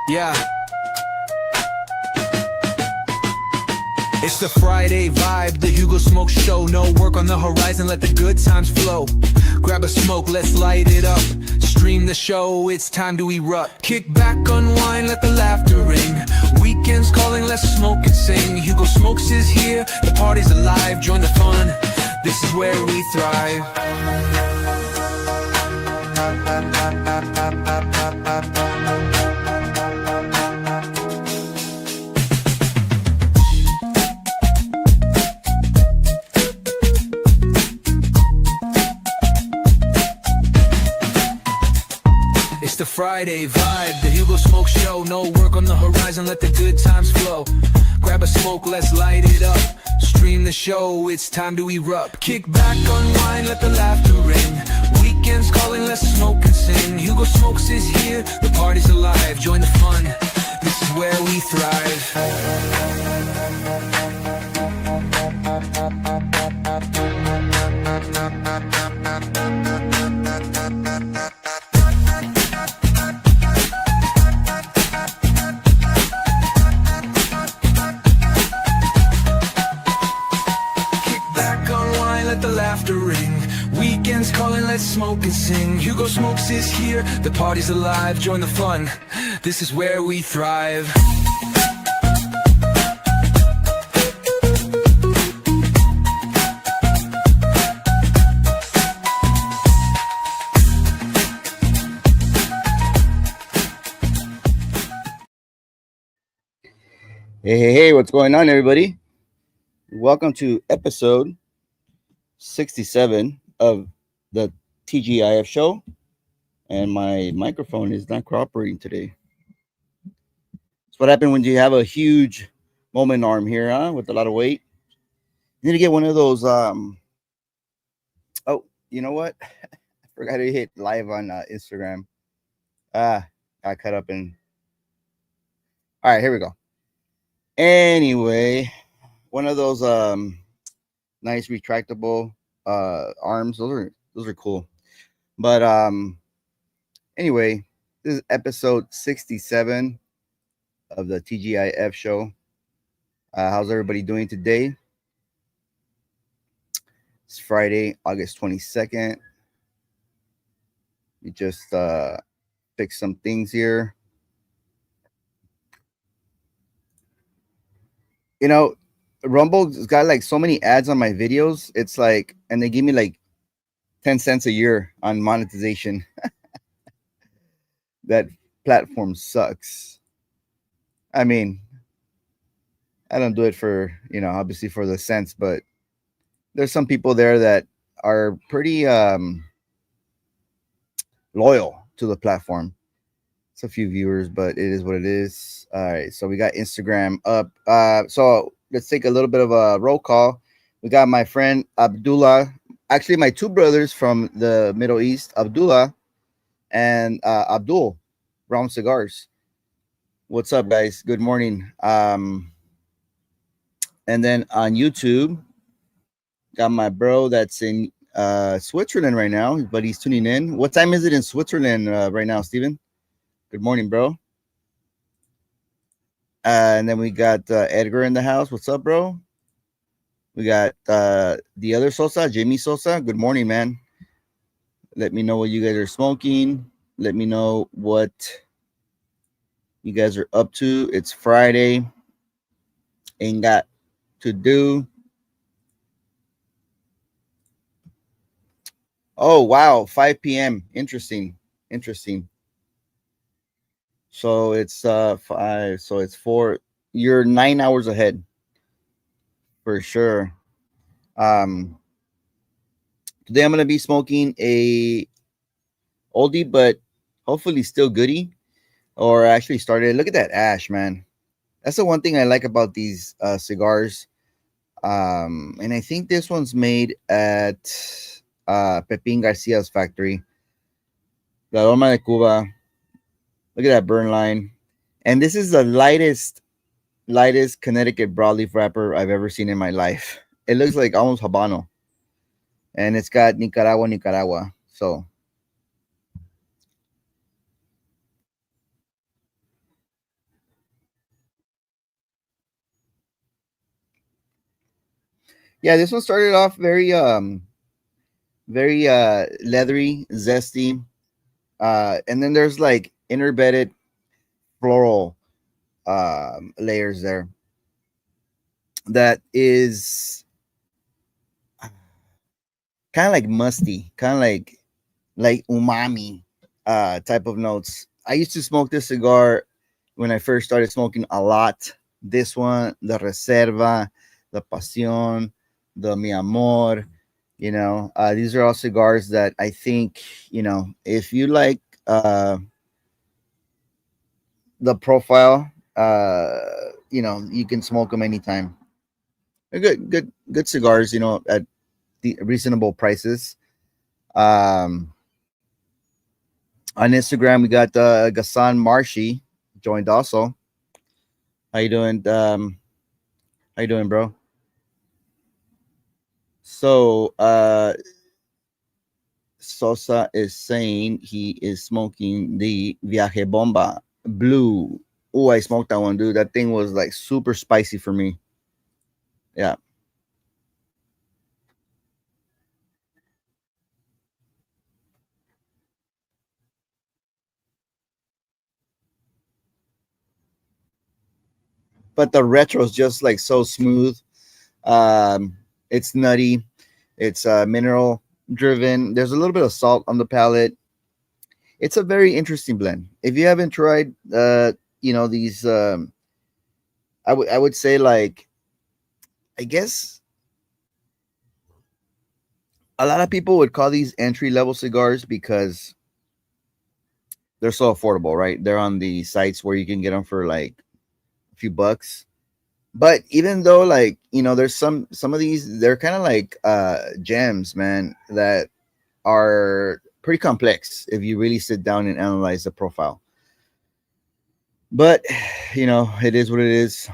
Yeah. It's the Friday vibe, the Hugo Smoke Show. No work on the horizon, let the good times flow. Grab a smoke, let's light it up. Stream the show, it's time to erupt. Kick back, unwind, let the laughter ring. Weekends calling, let's smoke and sing. Hugo Smokes is here, the party's alive. Join the fun, this is where we thrive. It's the Friday vibe, the Hugo Smoke Show. No work on the horizon, let the good times flow. Grab a smoke, let's light it up. Stream the show, it's time to erupt. Kick back, unwind, let the laughter ring. Weekends calling, let's smoke and sing. Hugo Smokes is here, the party's alive. Join the fun, this is where we thrive. Weekends calling, let's smoke and sing. Hugo Smokes is here, the party's alive. Join the fun, this is where we thrive. Hey, what's going on, everybody? Welcome to episode 67 of the TGIF show, and my microphone is not cooperating today. That's what happened when you have a huge moment arm here, huh? With a lot of weight. You need to get one of those. Oh, you know what? I forgot to hit live on Instagram. Got cut up in. All right, here we go. Anyway, one of those nice retractable arms. Those are cool. But anyway, this is episode 67 of the TGIF show. How's everybody doing today? It's Friday, August 22nd. We just fixed some things here. You know, Rumble's got like so many ads on my videos. It's like, and they give me like 10 cents a year on monetization. That platform sucks. I mean, I don't do it for, obviously for the cents, but there's some people there that are pretty loyal to the platform. It's a few viewers, but it is what it is. All right, so we got Instagram up. So let's take a little bit of a roll call. We got my friend Abdullah, actually my two brothers from the Middle East, Abdullah and Abdul, Brown Cigars. What's up, guys? Good morning. And then on YouTube, got my bro that's in Switzerland right now, but he's tuning in. What time is it in Switzerland right now, Steven? Good morning, bro. And then we got Edgar in the house. What's up, bro? We got the other Sosa, Jamie Sosa. Good morning, man. Let me know what you guys are smoking. Let me know what you guys are up to. It's Friday. Ain't got to do. Oh, wow. 5 p.m. Interesting. So it's 5. So it's 4. You're 9 hours ahead. For sure. Today I'm gonna be smoking a oldie, but hopefully still goodie. Or actually started. Look at that ash, man. That's the one thing I like about these cigars. And I think this one's made at Pepin Garcia's factory. The Aroma de Cuba. Look at that burn line. And this is the lightest Connecticut Broadleaf wrapper I've ever seen in my life. It looks like almost Habano. And it's got Nicaragua. So Yeah, this one started off very leathery, zesty. And then there's like interbedded floral layers there that is kind of like musty, kind of like umami type of notes. I used to smoke this cigar when I first started smoking a lot. This one, the Reserva, the Pasión, the Mi Amor, these are all cigars that I think, if you like the profile, you can smoke them anytime. They're good cigars, at the reasonable prices. Um, on Instagram, we got Gassan Marshy joined also. How you doing? How you doing, bro? So Sosa is saying he is smoking the Viaje Bomba Blue. Oh, I smoked that one, dude. That thing was like super spicy for me. Yeah. But the retro is just like so smooth. It's nutty. It's mineral driven. There's a little bit of salt on the palate. It's a very interesting blend. If you haven't tried, these, I would say like, I guess a lot of people would call these entry level cigars because they're so affordable, right? They're on the sites where you can get them for like a few bucks. But even though like, there's some of these, they're kind of like gems, man, that are pretty complex if you really sit down and analyze the profile. But it is what it is.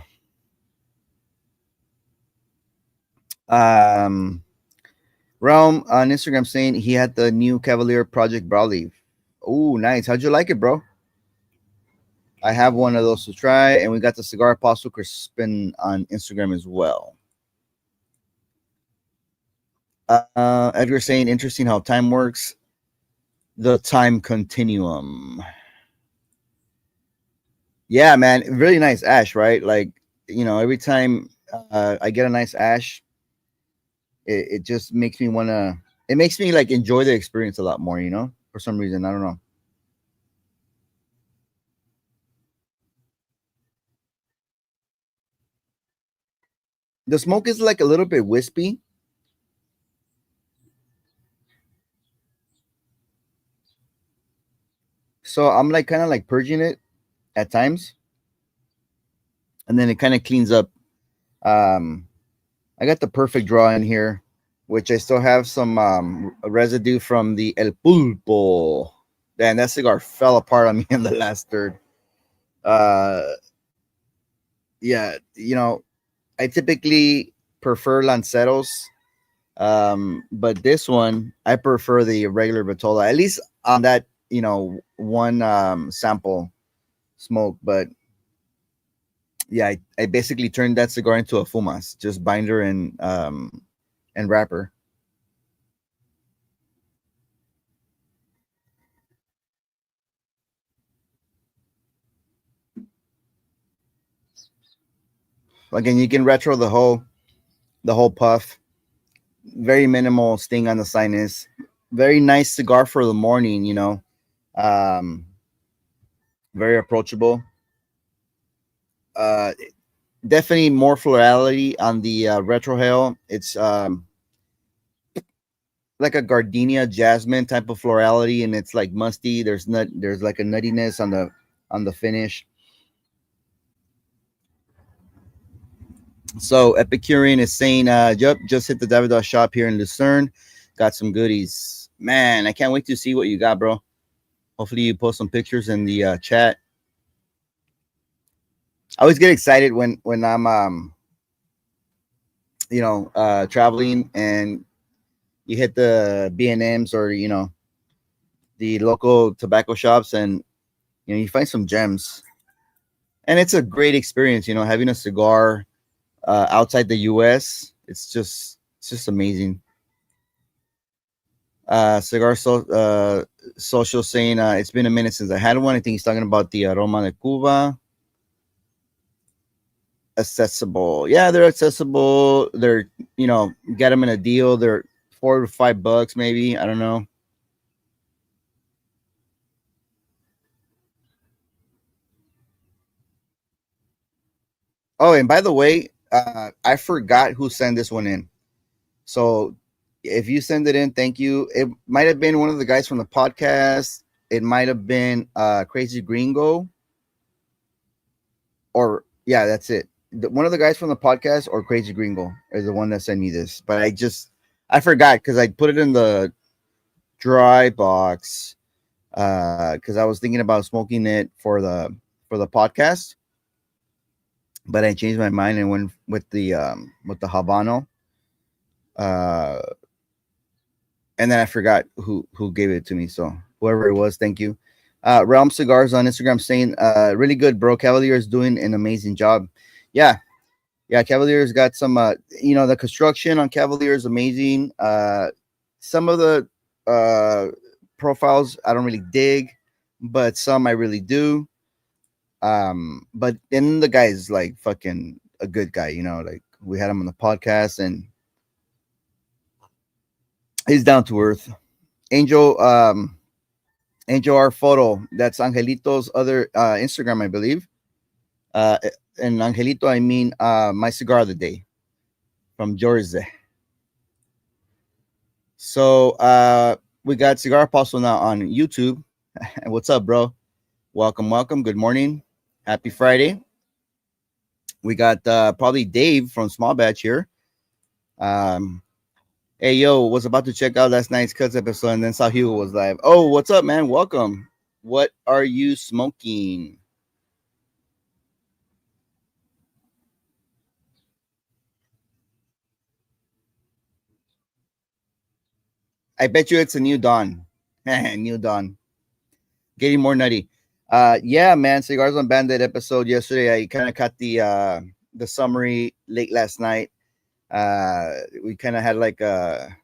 Um Realm on Instagram saying he had the new Cavalier Project Broadleaf. Oh, nice. How'd you like it, bro? I have one of those to try, and we got the Cigar Apostle Crispin on Instagram as well. Edgar saying interesting how time works. The time continuum. Yeah, man, really nice ash, right? Like, every time I get a nice ash, it just makes me wanna. It makes me like enjoy the experience a lot more. For some reason, I don't know. The smoke is like a little bit wispy, so I'm like kind of like purging it at times, and then it kind of cleans up. Um, I got the perfect draw in here, which I still have some residue from the El Pulpo. Man, that cigar fell apart on me in the last third. Uh, yeah, I typically prefer Lanceros, but this one I prefer the regular Vitola, at least on that one sample smoke. But yeah, I basically turned that cigar into a fumas, just binder and wrapper. Again, you can retro the whole puff. Very minimal sting on the sinus. Very nice cigar for the morning. Um, very approachable. Uh, Definitely more florality on the retrohale. It's like a gardenia jasmine type of florality, and it's like musty. There's like a nuttiness on the finish. So Epicurean is saying, yep, just hit the Davidoff shop here in Lucerne. Got some goodies. Man, I can't wait to see what you got, bro. Hopefully you post some pictures in the chat. I always get excited when I'm traveling and you hit the B&Ms or the local tobacco shops, and you find some gems. And it's a great experience, having a cigar outside the US. It's just It's just amazing. Social saying it's been a minute since I had one. I think he's talking about the Aroma de Cuba. Accessible. Yeah, they're accessible. They're, get them in a deal. They're $4 to $5 maybe. I don't know. Oh, and by the way, I forgot who sent this one in. So if you send it in, thank you. It might have been one of the guys from the podcast. It might have been Crazy Gringo. Or yeah, that's it. One of the guys from the podcast or Crazy Gringo is the one that sent me this. But I forgot because I put it in the dry box because I was thinking about smoking it for the podcast, but I changed my mind and went with the Habano. And then I forgot who gave it to me. So whoever it was, thank you. Realm Cigars on Instagram saying, really good, bro. Cavalier is doing an amazing job. Yeah. Yeah. Cavalier's got some, the construction on Cavalier is amazing. Some of the profiles I don't really dig, but some I really do. But then the guy is like fucking a good guy, like we had him on the podcast and he's down to earth. Angel our photo. That's Angelito's other Instagram, I believe. And Angelito, I mean my cigar of the day from Georgia. So we got Cigar Apostle now on YouTube. What's up, bro? Welcome. Good morning. Happy Friday. We got probably Dave from Small Batch here. Hey, yo, was about to check out last night's Cuts episode and then saw Hugo was live. Oh, what's up, man? Welcome. What are you smoking? I bet you it's a New Dawn. New Dawn. Getting more nutty. Yeah, man. Cigars on Bandit episode yesterday. I kind of caught the summary late last night. We kind of had like a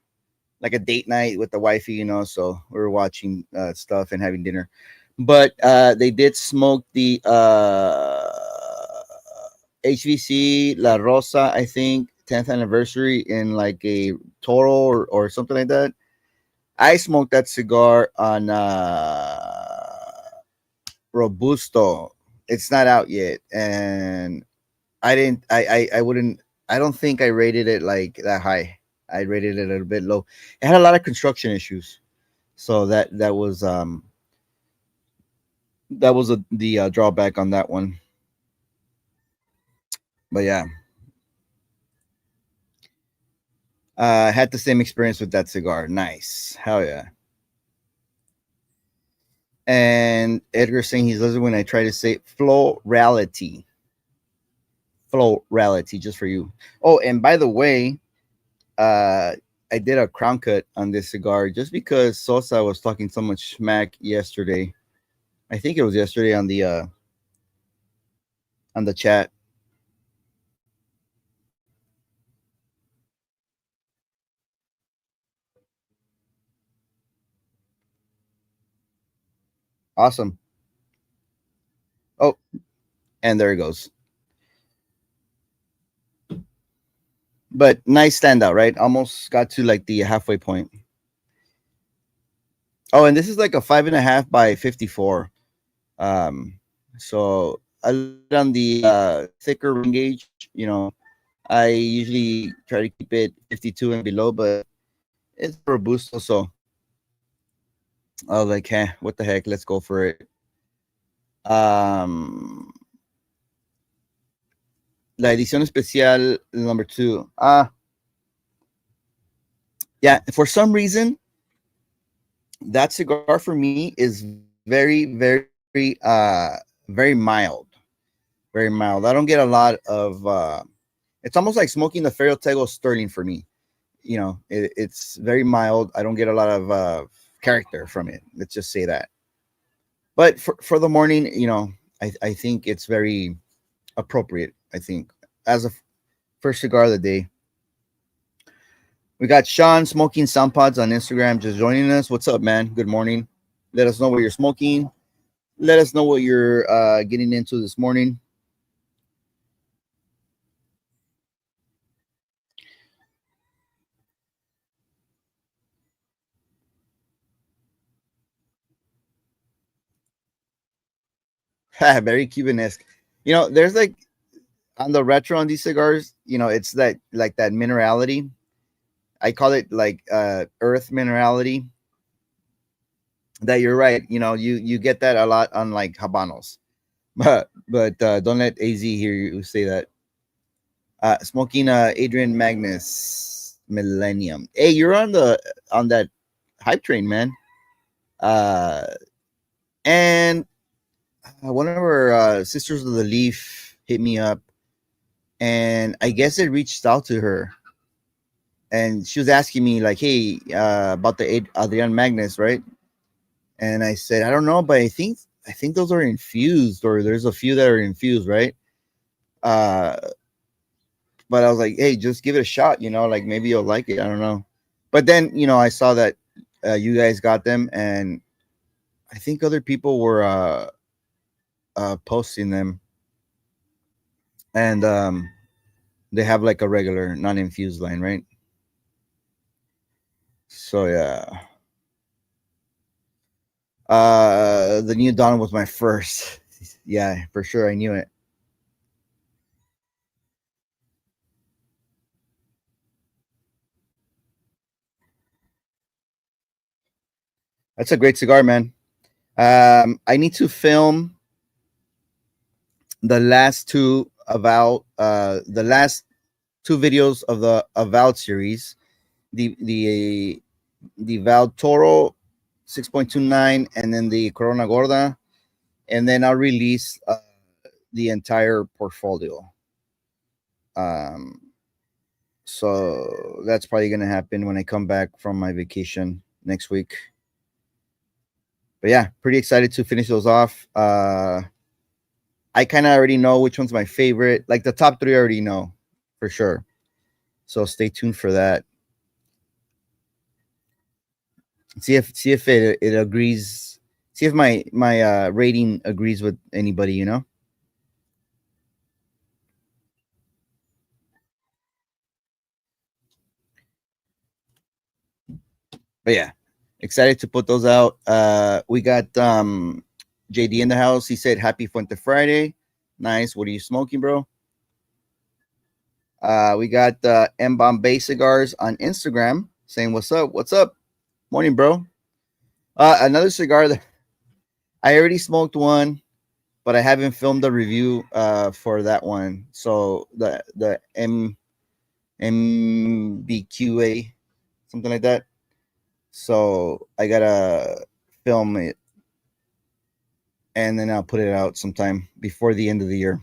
date night with the wifey, so we were watching stuff and having dinner. But they did smoke the HVC La Rosa, I think, 10th anniversary in like a Toro or something like that. I smoked that cigar on Robusto. It's not out yet, and I didn't. I wouldn't. I don't think I rated it like that high. I rated it a little bit low. It had a lot of construction issues, so that was the drawback on that one. But yeah, I had the same experience with that cigar. Nice, hell yeah. And Edgar saying he's listening when I try to say florality, just for you. Oh, and by the way, I did a crown cut on this cigar just because Sosa was talking so much smack yesterday. I think it was yesterday on the chat. Awesome. Oh, and there it goes. But nice standout, right? Almost got to like the halfway point. Oh, and this is like a 5.5 by 54. So I on the thicker ring gauge. I usually try to keep it 52 and below, but it's Robusto, so I was like, hey, what the heck? Let's go for it. La edición especial number 2. Yeah, for some reason, that cigar for me is very, very, very mild. Very mild. I don't get a lot of. It's almost like smoking the Ferro Tego Sterling for me. It's very mild. I don't get a lot of character from it. Let's just say that. But for the morning, I think it's very appropriate. I think as a first cigar of the day. We got Sean smoking sound pods on Instagram just joining us. What's up, man? Good morning. Let us know what you're smoking. Let us know what you're getting into this morning. Very Cuban-esque. There's like on the retro on these cigars, it's that like that minerality. I call it like earth minerality. That you're right. You get that a lot on like habanos. But don't let AZ hear you say that. Smoking Adrian Magnus Millennium. Hey, you're on that hype train, man. Uh, and one of our sisters of the Leaf hit me up, and I guess it reached out to her, and she was asking me like, "Hey, about the Adrian Magnus, right?" And I said, "I don't know, but I think those are infused, or there's a few that are infused, right?" Uh, but I was like, "Hey, just give it a shot, like maybe you'll like it. I don't know." But then, I saw that you guys got them, and I think other people were posting them, and they have like a regular non-infused line, right? So yeah, the New Dawn was my first. Yeah, for sure, I knew it. That's a great cigar, man. I need to film the last two the last two videos of the Avowed series, the Val Toro 6.29, and then the Corona Gorda, and then I'll release the entire portfolio. Um, so that's probably gonna happen when I come back from my vacation next week. But yeah, pretty excited to finish those off. I kind of already know which one's my favorite. Like the top three, I already know for sure. So stay tuned for that. See if it agrees. See if my rating agrees with anybody. But yeah, excited to put those out. We got JD in the house. He said happy Fuente Friday. Nice. What are you smoking, bro? We got M Bombay Cigars on Instagram saying what's up. What's up? Morning, bro. Another cigar that I already smoked one, but I haven't filmed the review for that one. So the MBQA, something like that. So I gotta film it, and then I'll put it out sometime before the end of the year.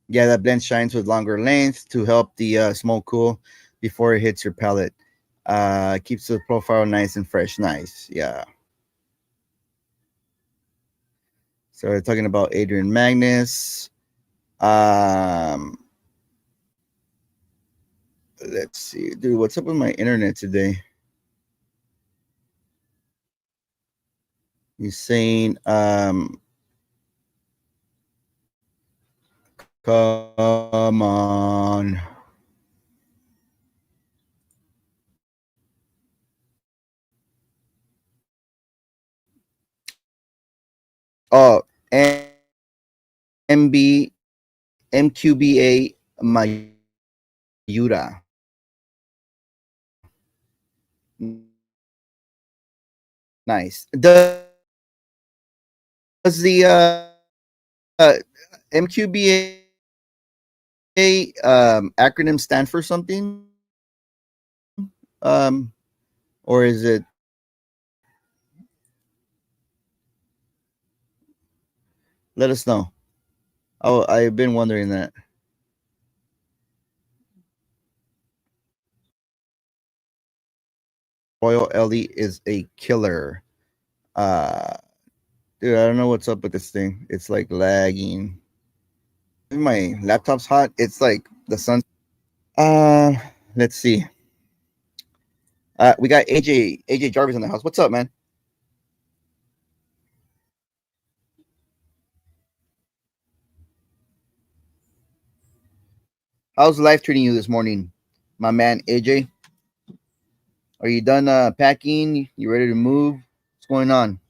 Yeah, that blend shines with longer length to help the smoke cool before it hits your palate. Keeps the profile nice and fresh. Nice. Yeah. So we're talking about Adrian Magnus. Um, let's see, dude. What's up with my internet today? He's saying, come on. Oh, MB MQBA Mayura. Nice. Does the uh, MQBA acronym stand for something? Um, or is it? Let us know. Oh, I've been wondering that. Royal Ellie is a killer. Uh, dude, I don't know what's up with this thing. It's like lagging. My laptop's hot. It's like the sun. Uh, let's see. We got AJ Jarvis in the house. What's up, man? How's life treating you this morning, my man AJ? Are you done packing? You ready to move? What's going on?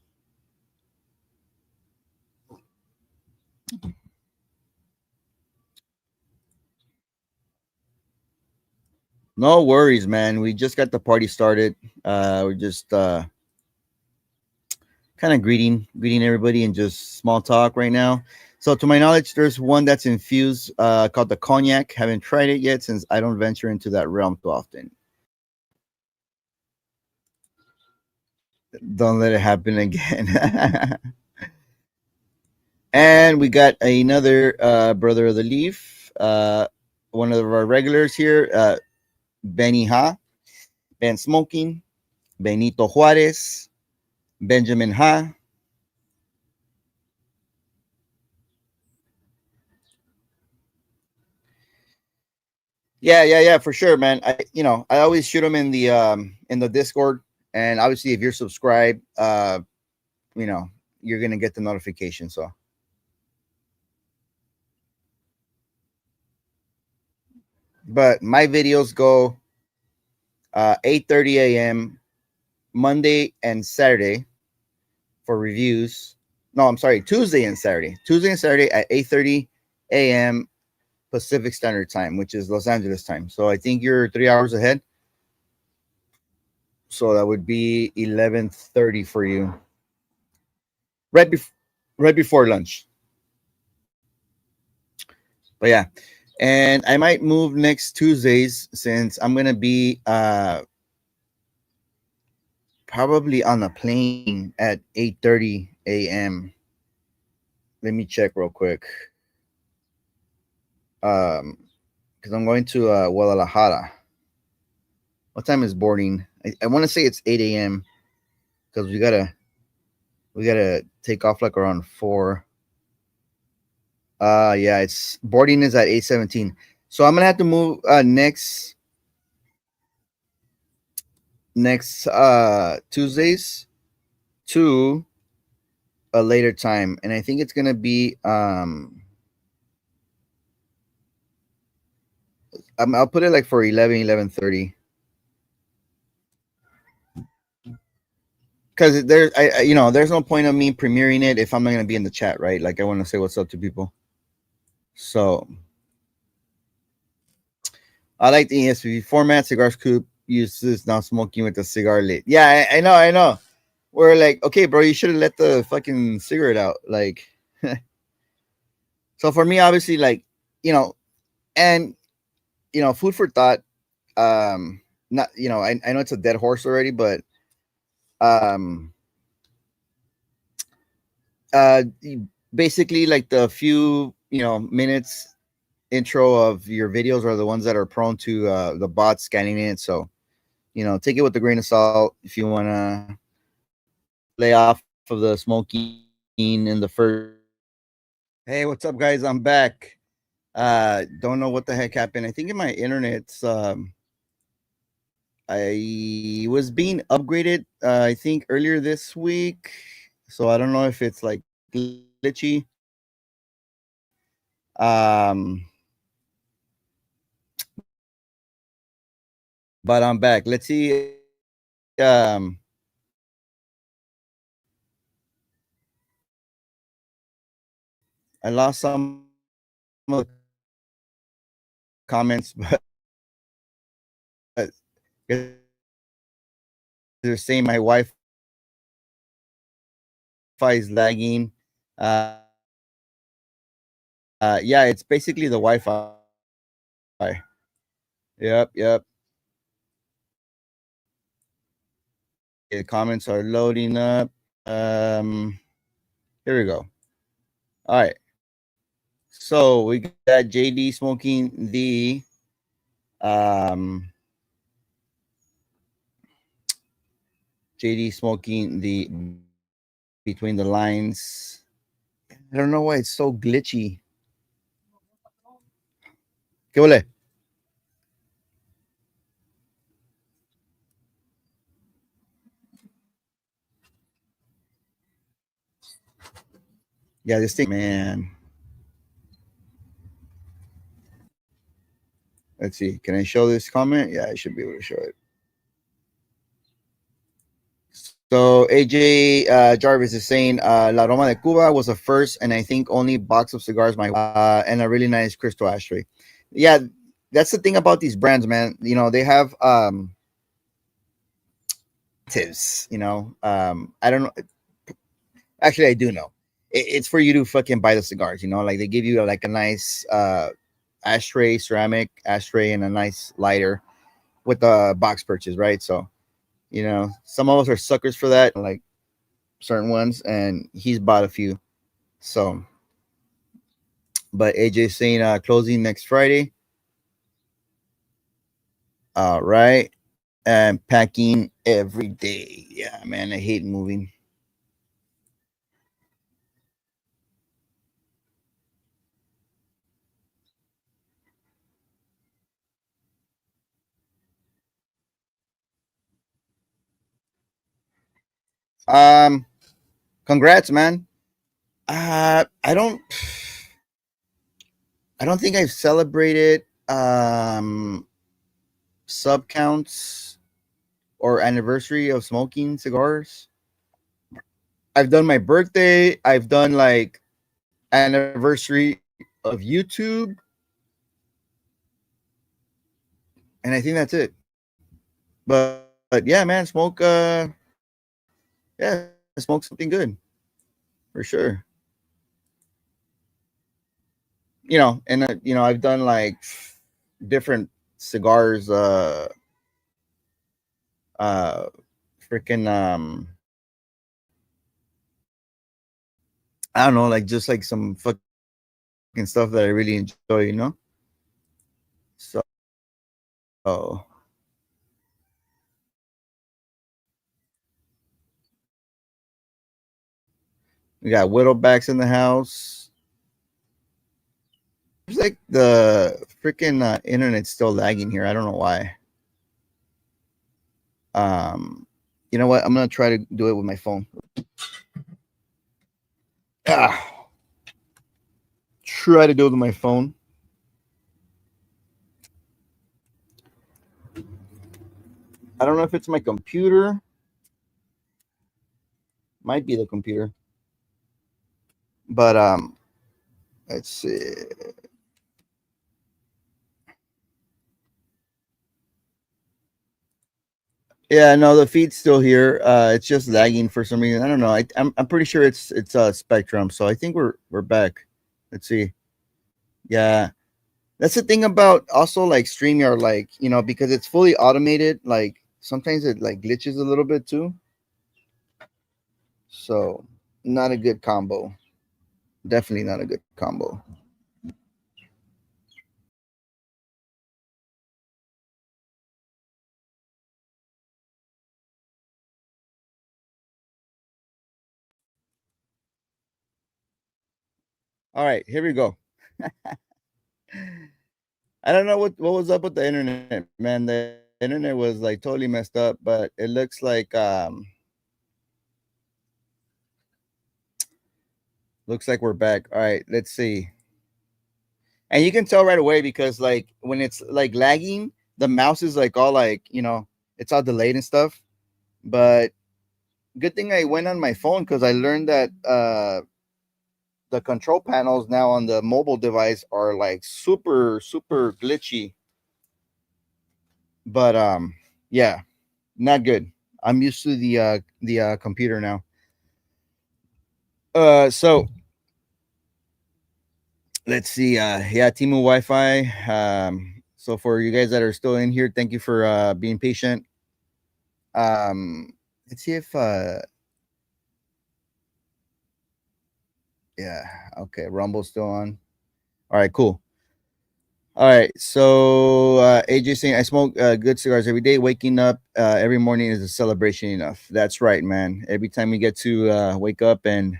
No worries, man. We just got the party started. We're just kind of greeting everybody and just small talk right now. So to my knowledge, there's one that's infused called the cognac. Haven't tried it yet since I don't venture into that realm too often. Don't let it happen again. And we got another brother of the leaf, one of our regulars here, Benny Ha, Ben Smoking, Benito Juarez, Benjamin Ha. Yeah, for sure, man. I always shoot them in the Discord, and obviously, if you're subscribed, you know, you're gonna get the notification. So, but my videos go 8:30 a.m. Monday and Saturday for reviews. No, I'm sorry, Tuesday and Saturday. Tuesday and Saturday at 8:30 a.m. Pacific Standard Time, which is Los Angeles time. So I think you're 3 hours ahead. So that would be 11:30 for you, right before lunch. But yeah, and I might move next Tuesdays since I'm gonna be probably on a plane at 8:30 a.m. Let me check real quick. Because I'm going to Guadalajara. What time is boarding? I want to say it's 8 a.m. because we gotta take off like around 4. Yeah, it's boarding is at 8:17. So I'm gonna have to move next Tuesdays to a later time, and I think it's gonna be I'll put it like for 11:30 because there's there's no point of me premiering it if I'm not gonna be in the chat, right? Like I want to say what's up to people. So I like the ESP format. Cigars Coop uses now smoking with the cigar lit. Yeah, I know. We're like, okay, bro, you should have let the fucking cigarette out. Like, so for me, obviously, like, and food for thought. Not, I know it's a dead horse already, but um, uh, basically, like the few minutes intro of your videos are the ones that are prone to the bots scanning it. So take it with a grain of salt if you want to lay off of the smoking in the first. Hey, what's up, guys? I'm back. Don't know what the heck happened. I think in my internet's I was being upgraded I think earlier this week. So I don't know if it's like glitchy. Um but I'm back. Let's see. Um I lost some of the comments, but they're saying my Wi-Fi is lagging. Uh, yeah, it's basically the Wi-Fi. Yep. The comments are loading up. Here we go. All right. So we got JD smoking the um JD smoking the between the lines. I don't know why it's so glitchy. ¿Qué ole? Yeah, this thing, man. Let's see. Can I show this comment? Yeah, I should be able to show it. So AJ Jarvis is saying La Aroma de Cuba was the first and I think only box of cigars my and a really nice crystal ashtray. Yeah, that's the thing about these brands, man. You know, they have tips, you know. I don't know. Actually, I do know. It's for you to fucking buy the cigars, you know, like they give you like a nice ashtray, ceramic ashtray, and a nice lighter with the box purchase, right? So, you know, some of us are suckers for that, like certain ones, and he's bought a few. So, but AJ's saying closing next Friday. All right. And packing every day. Yeah, man, I hate moving. Um, congrats, man. I don't think I've celebrated sub counts or anniversary of smoking cigars. I've done my birthday. I've done like anniversary of YouTube, and I think that's it. But yeah, man, smoke. Yeah, smoke something good for sure. You know, and you know, I've done like different cigars. Uh, freaking I don't know, like just like some fucking stuff that I really enjoy. You know, so. Oh, we got Whittlebacks in the house. It's like the freaking internet's still lagging here. I don't know why. Um, you know what? I'm gonna try to do it with my phone. Ah, try to do it with my phone. I don't know if it's my computer. Might be the computer. But let's see. Yeah, no, the feed's still here. It's just lagging for some reason. I don't know. I'm pretty sure it's Spectrum. So I think we're back. Let's see. Yeah, that's the thing about also like StreamYard, like you know, because it's fully automated. Like sometimes it like glitches a little bit too. So not a good combo. Definitely not a good combo. All right, here we go. I don't know what was up with the internet, man. The internet was like totally messed up, but it looks like we're back. All right, let's see. And you can tell right away because like when it's like lagging, the mouse is like all like, you know, it's all delayed and stuff. But good thing I went on my phone because I learned that the control panels now on the mobile device are like super glitchy. But yeah, not good. I'm used to the computer now. So let's see. Yeah, Timu Wi-Fi. So for you guys that are still in here, thank you for being patient. Let's see if yeah, okay, Rumble's still on. All right, cool. All right. So AJ saying I smoke good cigars every day. Waking up every morning is a celebration enough. That's right, man. Every time we get to wake up and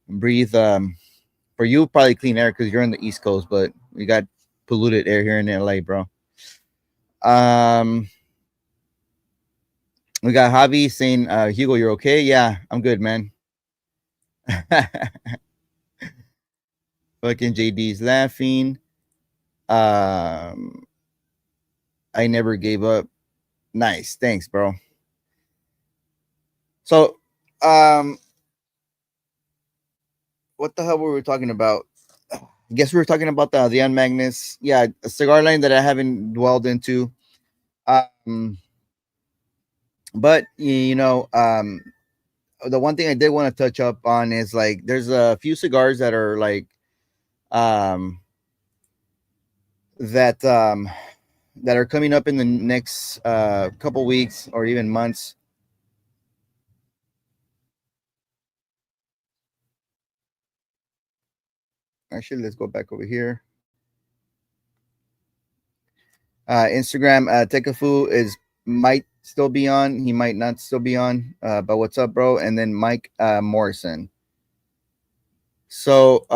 breathe, for you probably clean air because you're on the East Coast, but we got polluted air here in LA, bro. Um, we got Javi saying, Hugo, you're okay? Yeah, I'm good, man. Fucking JD's laughing. Um, I never gave up. Nice, thanks, bro. So, what the hell were we talking about? I guess we were talking about the Unmagnus. Yeah, a cigar line that I haven't dwelled into. Um, but the one thing I did want to touch up on is like there's a few cigars that are like um that that are coming up in the next couple weeks or even months. Actually, let's go back over here. Instagram, Tekafu is might still be on. He might not still be on. But what's up, bro? And then Mike Morrison. So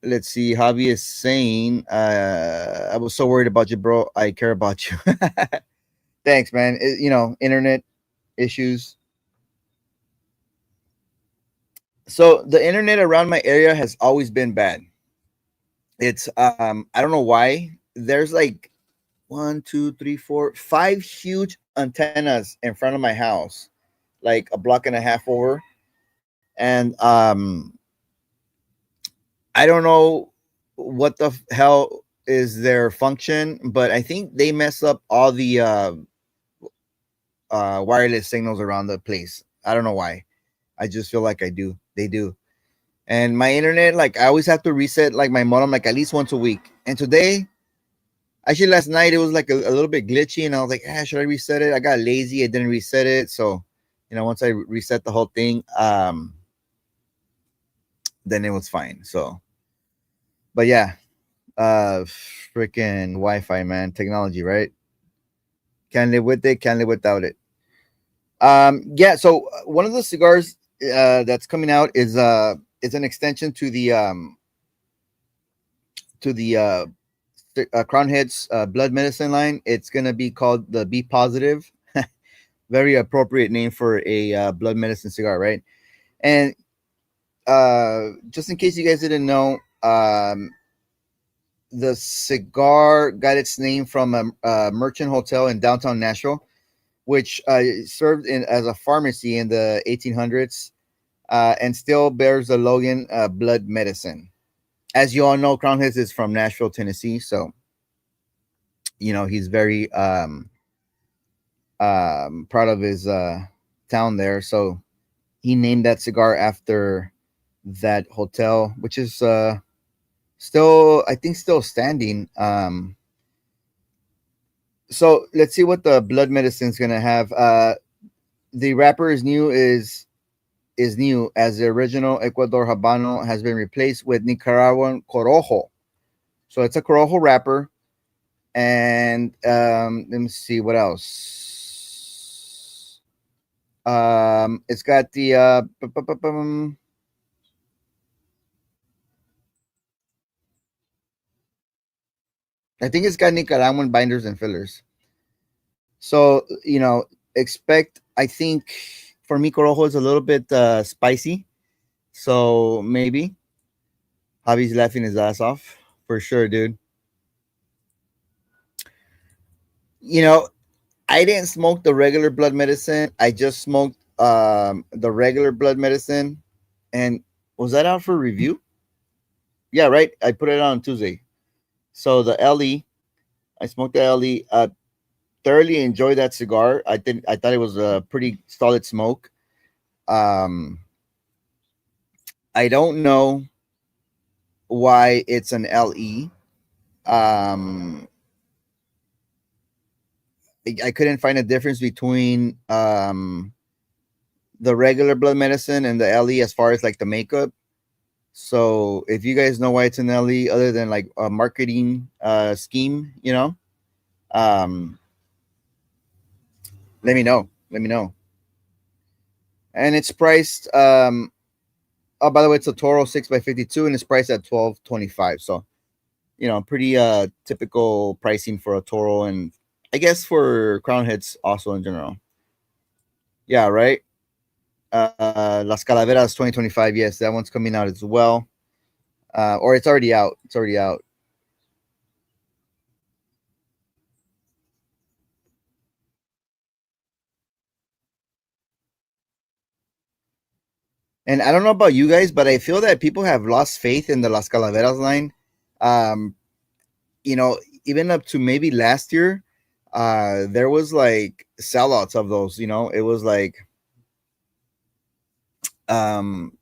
let's see. Javi is saying, I was so worried about you, bro. I care about you. Thanks, man. Internet issues. So the internet around my area has always been bad. It's I don't know why. There's like one, two, three, four, five huge antennas in front of my house, like a block and a half over. And I don't know what the hell is their function, but I think they mess up all the wireless signals around the place. I don't know why. I just feel like I do. They do. And my internet, like I always have to reset like my modem like at least once a week. And today, actually last night it was like a little bit glitchy, and I was like, should I reset it? I got lazy. I didn't reset it. So, once I reset the whole thing, then it was fine. So, but yeah, freaking Wi-Fi, man, technology, right? Can't live with it, can't live without it. Yeah. So one of the cigars that's coming out is an extension to the Crown Heads blood medicine line. It's gonna be called the B Positive. Very appropriate name for a blood medicine cigar, right? And just in case you guys didn't know, the cigar got its name from a merchant hotel in downtown Nashville, which served as a pharmacy in the 1800s, and still bears the Logan blood medicine. As you all know, Crown Heads is from Nashville, Tennessee, so he's very proud of his town there. So he named that cigar after that hotel, which is still, I think, still standing. So let's see what the blood medicine is gonna have. The wrapper is new, as the original Ecuador Habano has been replaced with Nicaraguan Corojo. So it's a Corojo wrapper. And let me see what else. It's got the I think it's got Nicaraguan binders and fillers. So expect. I think for me, Corojo is a little bit spicy. So maybe Javi's laughing his ass off for sure, dude. You know, I didn't smoke the regular blood medicine. I just smoked the regular blood medicine. And was that out for review? Yeah, right. I put it on Tuesday. So the LE, I smoked the LE. Thoroughly enjoyed that cigar. I thought it was a pretty solid smoke. Um, I don't know why it's an LE. Um, I couldn't find a difference between the regular blood medicine and the LE as far as like the makeup. So if you guys know why it's an LE, other than like a marketing scheme, um, let me know. Let me know. And it's priced. Oh, by the way, it's a Toro 6x52, and it's priced at 12.25. So pretty typical pricing for a Toro, and I guess for crown heads also in general. Yeah, right. Las Calaveras 2025. Yes, that one's coming out as well. Or it's already out. It's already out. And I don't know about you guys, but I feel that people have lost faith in the Las Calaveras line. Um, you know, even up to maybe last year, there was like sellouts of those. It was like um,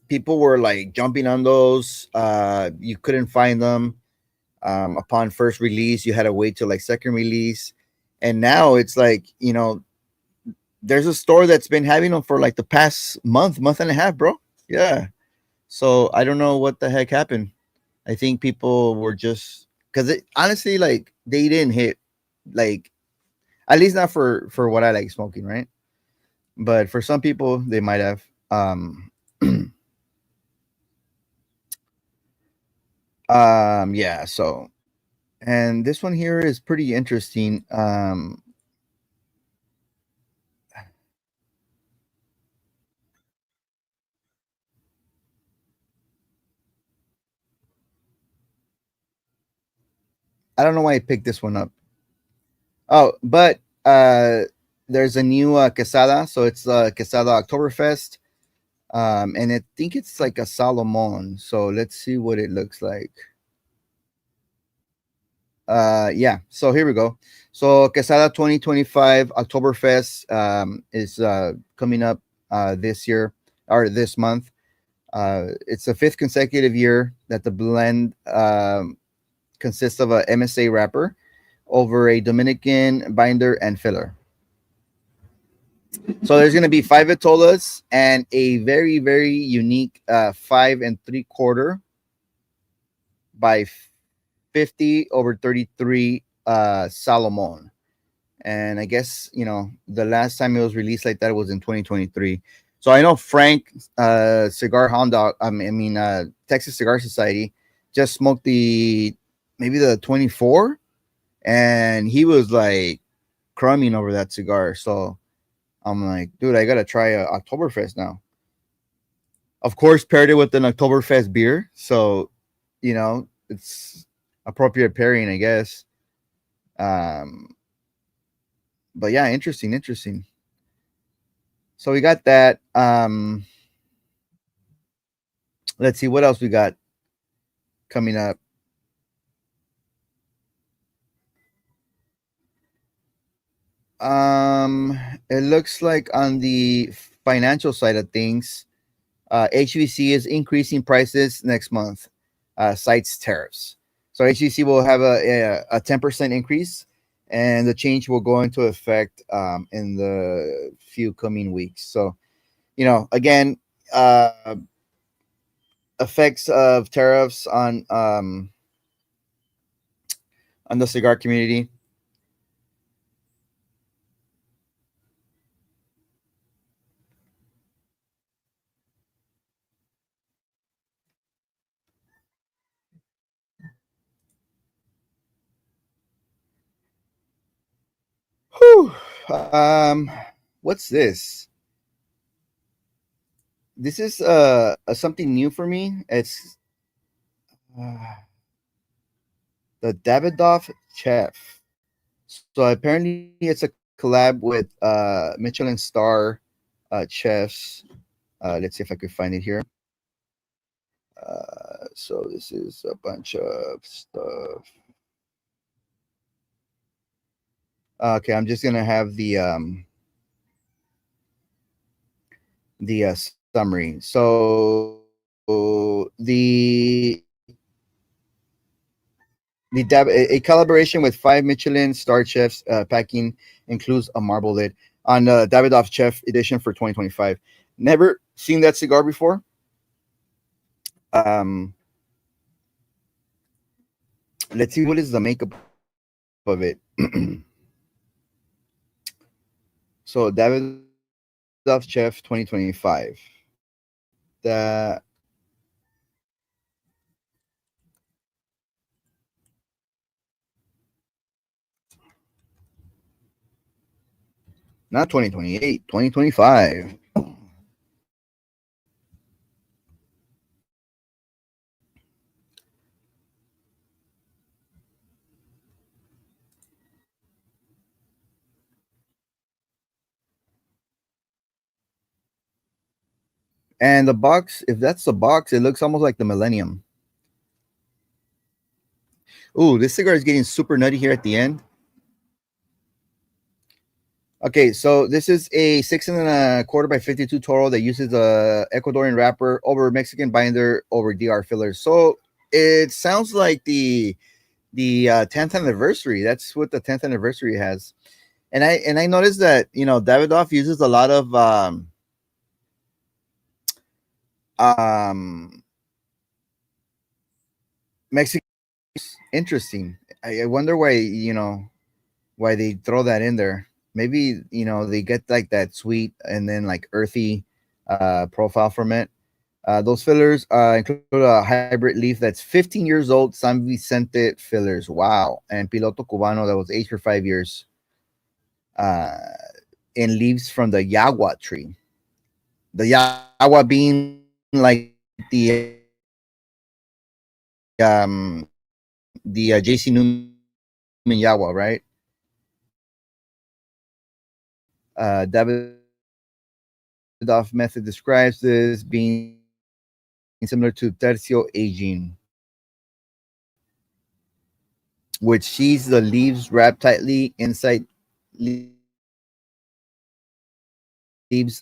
people were like jumping on those. You couldn't find them upon first release. You had to wait till like second release, and now it's like there's a store that's been having them for like the past month and a half, bro. Yeah. So I don't know what the heck happened. I think people were just because honestly, like they didn't hit, like at least not for what I like smoking, right? But for some people, they might have. Yeah. So, and this one here is pretty interesting. I don't know why I picked this one up. Oh, but there's a new quesada, so it's quesada Oktoberfest. And I think it's like a Salomon. So let's see what it looks like. Yeah. So here we go. So Quesada 2025 Oktoberfest is coming up this year or this month. It's the fifth consecutive year that the blend consists of a MSA wrapper over a Dominican binder and filler. So there's going to be five Vitolas and a very, very unique 5 3/4 by 50 over 33 Salomon. And I guess, the last time it was released like that was in 2023. So I know Frank, Cigar Hound Dog, Texas Cigar Society, just smoked maybe the 24, and he was like crumbing over that cigar. So I'm like, dude, I gotta try a Oktoberfest now. Of course, paired it with an Oktoberfest beer, so it's appropriate pairing, I guess. Um, but yeah, interesting, interesting. So we got that. Let's see what else we got coming up. Um, it looks like on the financial side of things, HVC is increasing prices next month, cites tariffs. So HVC will have a 10% increase, and the change will go into effect in the few coming weeks. So, again, effects of tariffs on the cigar community. Whew. What's this? This is something new for me. It's uh, the Davidoff Chef. So apparently it's a collab with Michelin star chefs. Let's see if I could find it here. So this is a bunch of stuff. Okay, I'm just gonna have the summary. So a collaboration with 5 Michelin star chefs. Packing includes a marble lid on the Davidoff Chef edition for 2025. Never seen that cigar before. let's see what is the makeup of it. So Davidoff Chef 2025. The not 2028, 2025. And the box, if that's the box, it looks almost like the Millennium. Ooh, this cigar is getting super nutty here at the end. Okay, so this is a 6.25 by 52 Toro that uses a Ecuadorian wrapper over Mexican binder over DR fillers. So it sounds like the 10th anniversary. That's what the 10th anniversary has. And I noticed that Davidoff uses a lot of Mexican. Interesting. I wonder why they throw that in there. Maybe they get like that sweet and then like earthy profile from it. Those fillers include a hybrid leaf that's 15 years old, San Vicente fillers. Wow. And Piloto Cubano that was aged for 5 years. In leaves from the Yagua tree. The Yagua being like the JC Newman Yagua, right? Davidoff method describes this being similar to tercio aging, which sees the leaves wrapped tightly inside leaves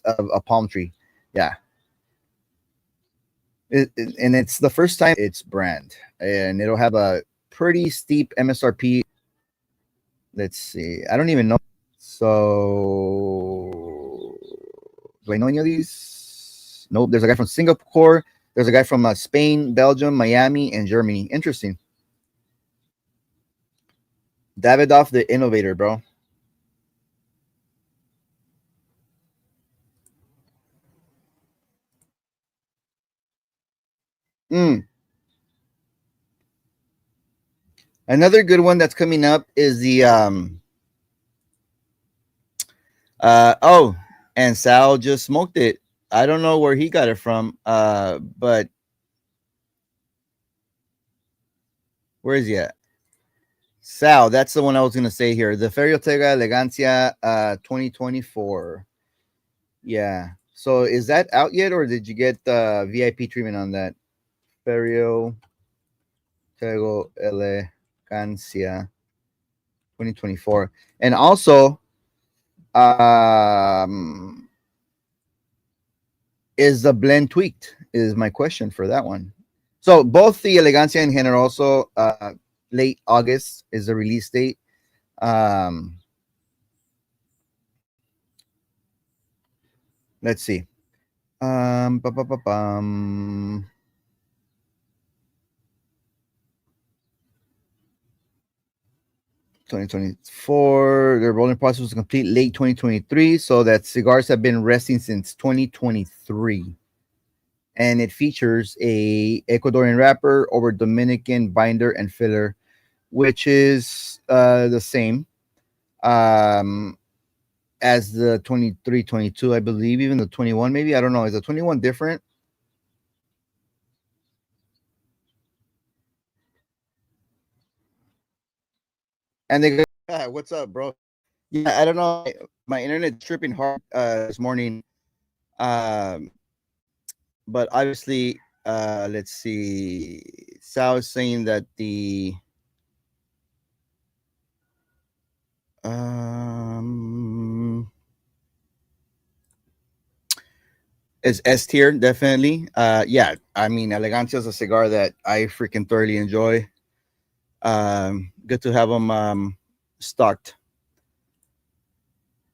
of a palm tree. Yeah. And it's the first time it's brand, and it'll have a pretty steep MSRP. Let's see. I don't even know. So, do I know any of these? Nope. There's a guy from Singapore. There's a guy from Spain, Belgium, Miami, and Germany. Interesting. Davidoff, the innovator, bro. Another good one that's coming up is the oh, and Sal just smoked it. I don't know where he got it from, but where is he at? Sal, that's the one I was gonna say here. The Ferriotega Elegancia 2024. Yeah. So is that out yet, or did you get the VIP treatment on that? Ferriotega Elegancia 2024. And also, is the blend tweaked? Is my question for that one. So both the Elegancia and Generoso, late August is the release date. Let's see. 2024. The rolling process was complete late 2023, so that cigars have been resting since 2023. And it features a Ecuadorian wrapper over Dominican binder and filler, which is the same as the 23, 22, I believe. Even the 21, maybe. I don't know. Is the 21 different? And they go, "Ah, what's up, bro?" Yeah, I don't know. My internet's tripping hard this morning. Um, but obviously, let's see. Sal is saying that the is S tier, definitely. Yeah, I mean, Elegancia is a cigar that I freaking thoroughly enjoy. Good to have them stocked.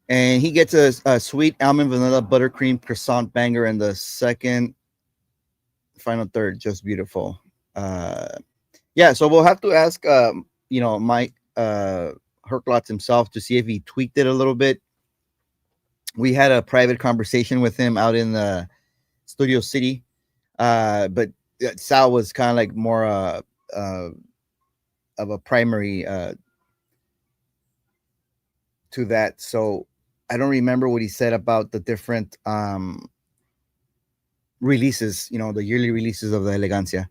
And he gets a sweet almond vanilla buttercream croissant banger in the second final third, just beautiful. Uh, yeah, so we'll have to ask, Mike Herklots himself to see if he tweaked it a little bit. We had a private conversation with him out in the Studio City, but Sal was kind of like more uh, of a primary to that. So I don't remember what he said about the different releases, the yearly releases of the Elegancia.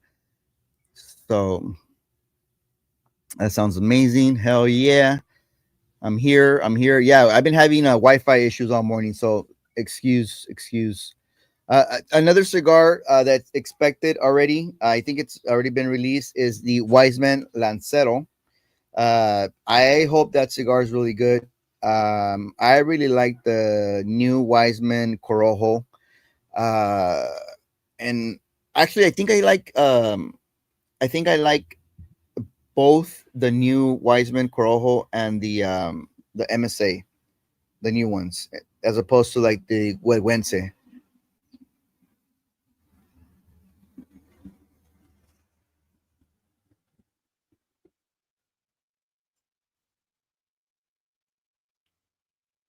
So that sounds amazing. Hell yeah. I'm here. I'm here. Yeah, I've been having Wi-Fi issues all morning, so excuse. Another cigar that's expected already. I think it's already been released. Is the Wiseman Lancero. I hope that cigar is really good. I really like the new Wiseman Corojo. Uh, and actually, I think I like both the new Wiseman Corojo and the MSA, the new ones, as opposed to like the Huehuense.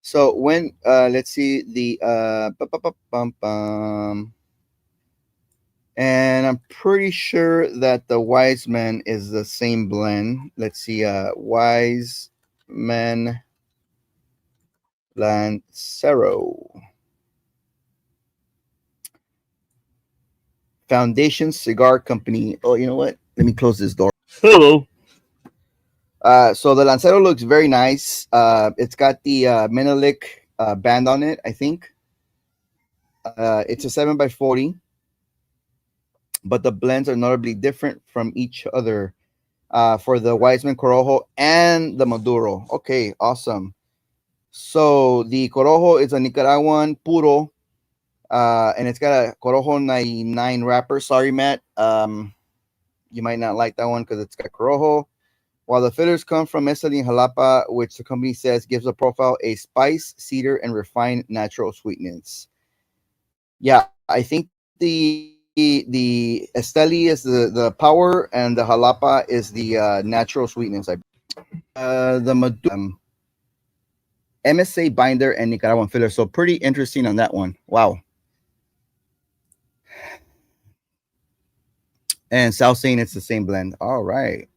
So when let's see the and I'm pretty sure that the Wiseman is the same blend. Let's see, Wiseman Lancero Foundation Cigar Company. Oh, you know what? Let me close this door. Hello. So the Lancero looks very nice. It's got the Menelik band on it, I think. It's a 7x40, but the blends are notably different from each other for the Wiseman Corojo and the Maduro. Okay, awesome. So the Corojo is a Nicaraguan puro, and it's got a Corojo 99 wrapper. Sorry, Matt. You might not like that one because it's got Corojo. While the fillers come from Mesali and Jalapa, which the company says gives the profile a spice, cedar, and refined natural sweetness. Yeah, I think the Esteli is the power, and the Jalapa is the natural sweetness. The Maduro, MSA binder and Nicaraguan filler. So pretty interesting on that one. Wow. And Sal saying it's the same blend. All right.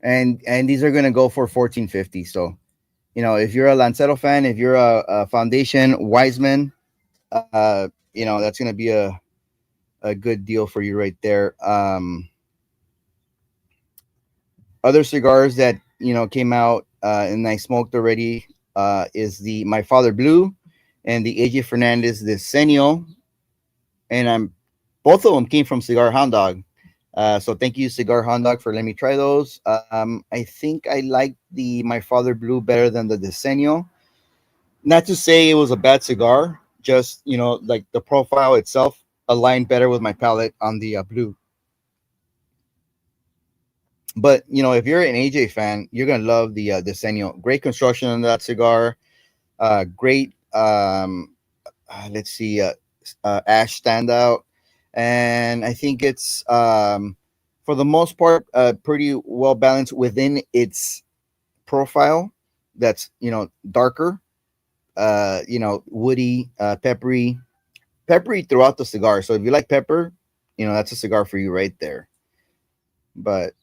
And these are gonna go for 1450. So if you're a Lancero fan, if you're a Foundation Wiseman, that's gonna be a good deal for you right there. Other cigars that came out and I smoked already is the My Father Blue and the AJ Fernandez Diseño, and both of them came from Cigar Hound Dog. So thank you, Cigar Hound Dog, for letting me try those. I think I like the My Father Blue better than the Diseño. Not to say it was a bad cigar, just like the profile itself aligned better with my palate on the blue. But if you're an AJ fan, you're gonna love the Diseño. Great construction on that cigar. Great. Let's see. Ash standout, and I think it's for the most part pretty well balanced within its profile. That's darker, woody, peppery throughout the cigar. So if you like pepper, that's a cigar for you right there. But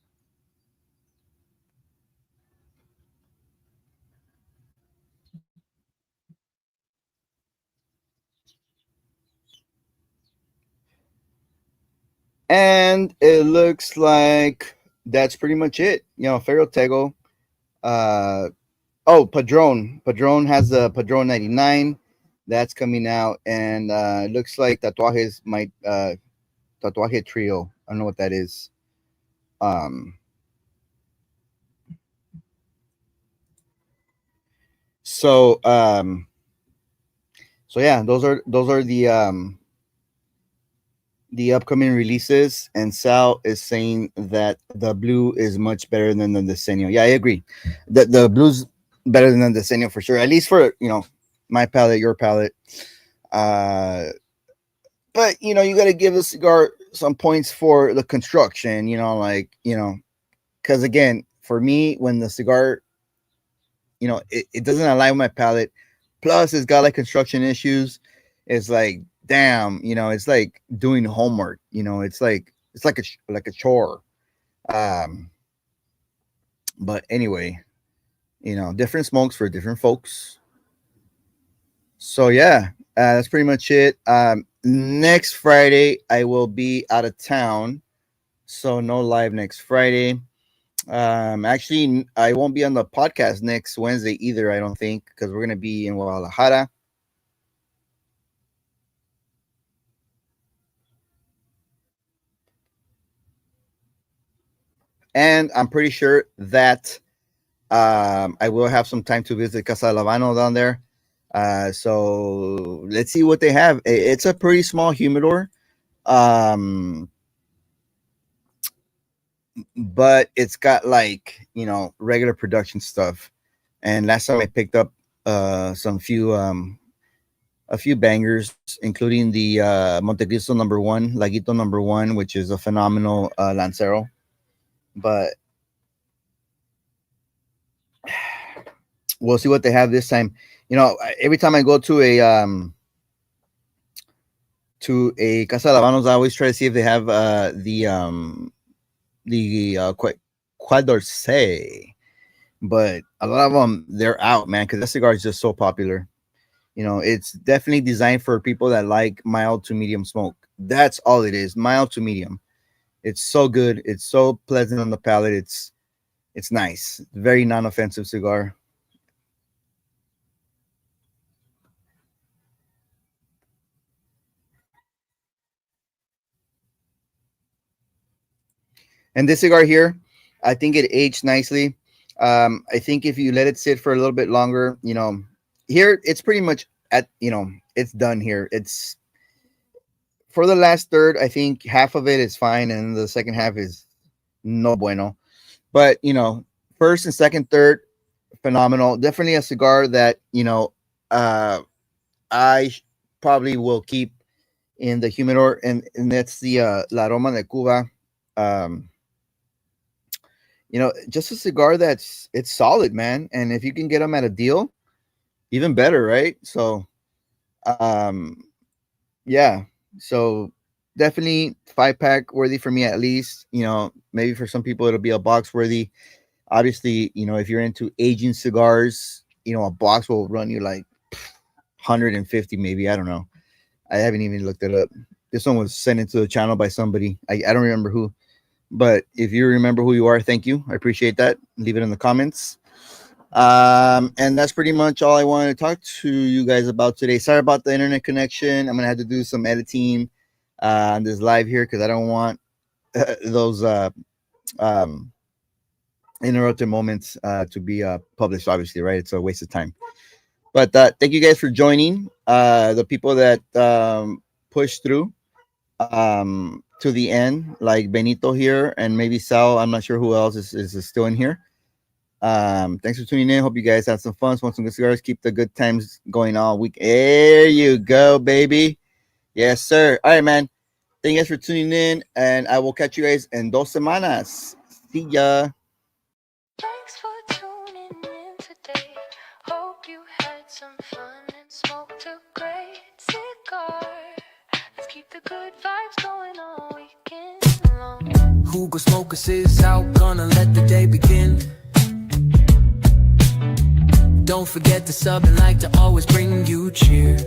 and it looks like that's pretty much it. Ferro Tego. Oh, Padron. Padron has the Padron 99 that's coming out, and it looks like Tatuajes might Tatuaje Trio. I don't know what that is. Um, so so yeah, those are the upcoming releases, and Sal is saying that the blue is much better than the Diseño. Yeah, I agree. The blue's better than the Diseño for sure. At least for my palate, your palate. Uh, but you got to give a cigar some points for the construction. Because again, for me, when the cigar, it doesn't align with my palate. Plus, it's got like construction issues. It's like, damn, it's like doing homework. It's like a chore. Um, but anyway, different smokes for different folks. So yeah, that's pretty much it. Next Friday I will be out of town, so no live next Friday. Actually, I won't be on the podcast next Wednesday either, I don't think, because we're gonna be in Guadalajara. And I'm pretty sure that I will have some time to visit Casa del Habano down there. So let's see what they have. It's a pretty small humidor, but it's got like regular production stuff. And last time I picked up a few bangers, including the Montecristo #1, Laguito #1, which is a phenomenal Lancero. But we'll see what they have this time. Every time I go to a Casa de Habanos, I always try to see if they have the Quad d'Orsay. But a lot of them, they're out, man, because that cigar is just so popular. It's definitely designed for people that like mild to medium smoke. That's all it is, mild to medium. It's so good. It's so pleasant on the palate. It's nice. Very non-offensive cigar. And this cigar here, I think it aged nicely. I think if you let it sit for a little bit longer, here it's pretty much it's done here. It's for the last third. I think half of it is fine, and the second half is no bueno. But first and second, third, phenomenal. Definitely a cigar that I probably will keep in the humidor, and that's the La Aroma de Cuba. Just a cigar it's solid, man. And if you can get them at a deal, even better, right? So, yeah. So definitely 5-pack worthy for me, at least. Maybe for some people it'll be a box worthy. Obviously, if you're into aging cigars, a box will run you like 150, maybe. I don't know. I haven't even looked it up. This one was sent into the channel by somebody. I don't remember who. But if you remember who you are, thank you. I appreciate that. Leave it in the comments. And that's pretty much all I wanted to talk to you guys about today. Sorry about the internet connection. I'm going to have to do some editing on this live here because I don't want those interrupted moments to be published, obviously, right? It's a waste of time. But thank you guys for joining. The people that pushed through to the end, like Benito here, and maybe Sal. I'm not sure who else is still in here. Thanks for tuning in. Hope you guys had some fun. Smoke some good cigars. Keep the good times going all week. There you go, baby. Yes, sir. All right, man. Thank you guys for tuning in, and I will catch you guys in 2 semanas. See ya. Thanks for tuning in today. Hope you had some fun and smoked a great cigar. Let's keep the good vibes going all weekend long. Hugo Smokers is out, gonna let the day begin. Don't forget to sub and like to always bring you cheer.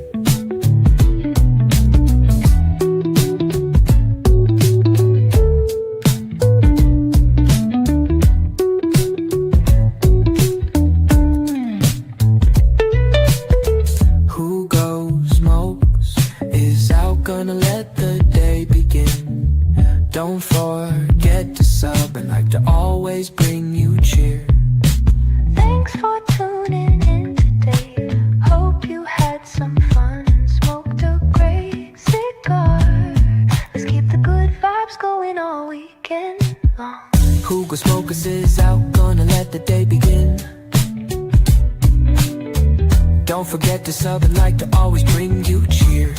Hugo Smokes is out, gonna let the day begin. Don't forget to sub and like to always bring you cheer. Thanks for tuning in today. Hope you had some fun and smoked a great cigar. Let's keep the good vibes going all weekend long. Hugo Smokers is out, gonna let the day begin. Don't Don't forget to sub and like to always bring you cheer.